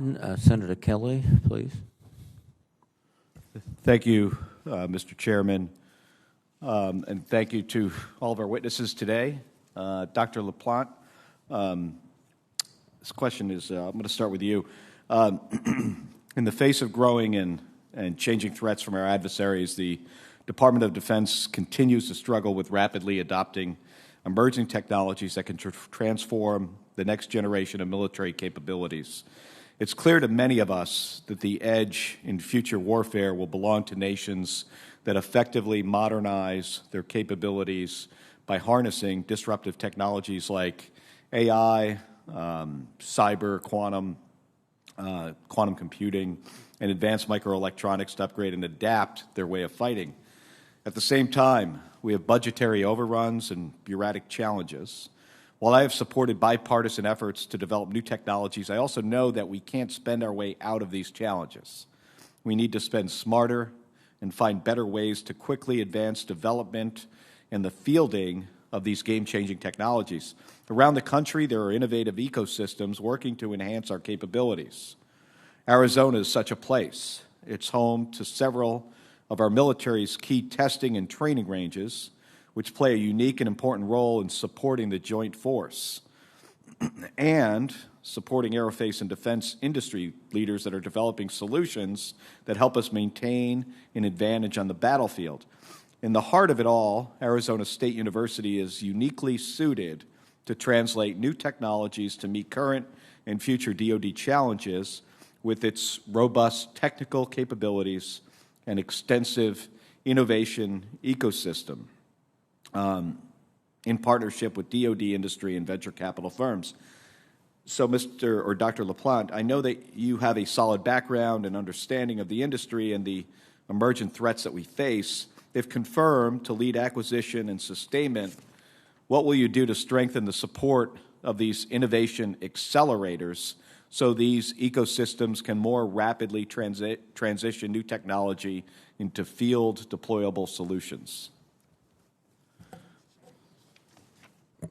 Senator Kelly, please. Thank you, Mr. Chairman, and thank you to all of our witnesses today. Dr. LaPlante, this question is, I'm going to start with you. In the face of growing and changing threats from our adversaries, the Department of Defense continues to struggle with rapidly adopting emerging technologies that can transform the next generation of military capabilities. It's clear to many of us that the edge in future warfare will belong to nations that effectively modernize their capabilities by harnessing disruptive technologies like AI, cyber, quantum computing, and advanced microelectronics to upgrade and adapt their way of fighting. At the same time, we have budgetary overruns and bureaucratic challenges. While I have supported bipartisan efforts to develop new technologies, I also know that we can't spend our way out of these challenges. We need to spend smarter and find better ways to quickly advance development and the fielding of these game-changing technologies. Around the country, there are innovative ecosystems working to enhance our capabilities. Arizona is such a place. It's home to several of our military's key testing and training ranges, which play a unique and important role in supporting the joint force and supporting aerospace and defense industry leaders that are developing solutions that help us maintain an advantage on the battlefield. In the heart of it all, Arizona State University is uniquely suited to translate new technologies to meet current and future DoD challenges with its robust technical capabilities and extensive innovation ecosystem. In partnership with DoD industry and venture capital firms. So, Mr. or Dr. LaPlante, I know that you have a solid background and understanding of the industry and the emergent threats that we face. If confirmed to lead acquisition and sustainment, what will you do to strengthen the support of these innovation accelerators so these ecosystems can more rapidly transition new technology into field deployable solutions?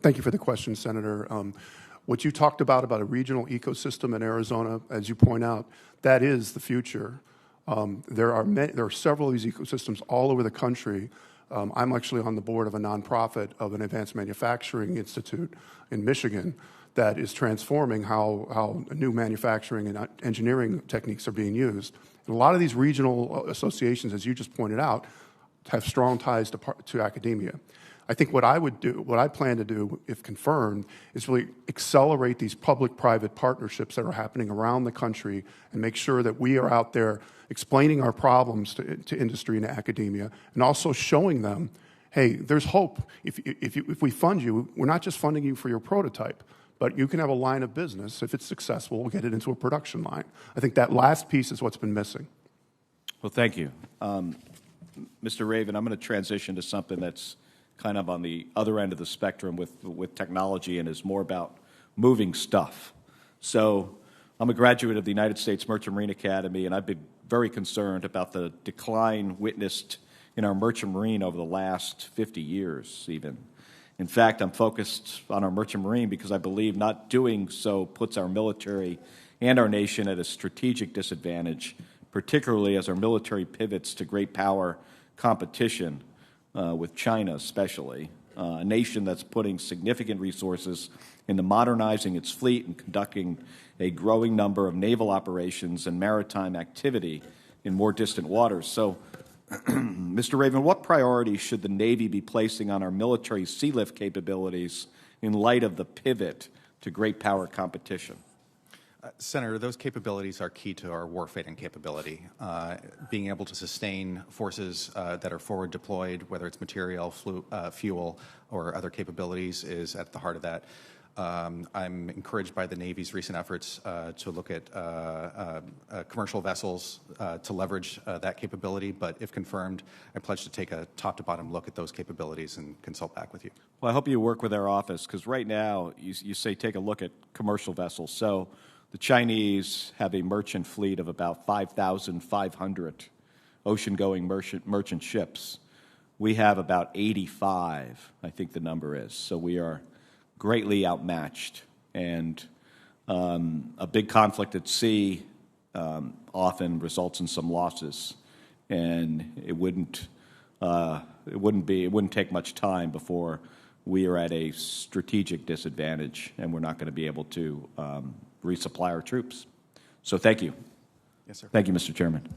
Thank you for the question, Senator. What you talked about a regional ecosystem in Arizona, as you point out, that is the future. There are several of these ecosystems all over the country. I'm actually on the board of a nonprofit of an advanced manufacturing institute in Michigan that is transforming how new manufacturing and engineering techniques are being used. And a lot of these regional associations, as you just pointed out, have strong ties to academia. I think what I plan to do, if confirmed, is really accelerate these public-private partnerships that are happening around the country and make sure that we are out there explaining our problems to industry and academia and also showing them, hey, there's hope. If we fund you, we're not just funding you for your prototype, but you can have a line of business. If it's successful, we'll get it into a production line. I think that last piece is what's been missing. Well, thank you. Mr. Raven, I'm going to transition to something that's kind of on the other end of the spectrum with technology and is more about moving stuff. So I'm a graduate of the United States Merchant Marine Academy, and I've been very concerned about the decline witnessed in our Merchant Marine over the last 50 years even. In fact, I'm focused on our Merchant Marine because I believe not doing so puts our military and our nation at a strategic disadvantage, particularly as our military pivots to great power competition with China especially, a nation that's putting significant resources into modernizing its fleet and conducting a growing number of naval operations and maritime activity in more distant waters. So, Mr. Raven, what priorities should the Navy be placing on our military Sealift capabilities in light of the pivot to great power competition? Senator, those capabilities are key to our warfighting capability. Being able to sustain forces that are forward deployed, whether it's material, fuel, or other capabilities, is at the heart of that. I'm encouraged by the Navy's recent efforts to look at commercial vessels to leverage that capability, but if confirmed, I pledge to take a top-to-bottom look at those capabilities and consult back with you. Well, I hope you work with our office, because right now you say take a look at commercial vessels. So the Chinese have a merchant fleet of about 5,500 ocean-going merchant ships. We have about 85, I think the number is. So we are greatly outmatched. And a big conflict at sea often results in some losses, and it wouldn't take much time before we are at a strategic disadvantage, and we're not going to be able to resupply our troops. So thank you. Yes, sir. Thank you, Mr. Chairman.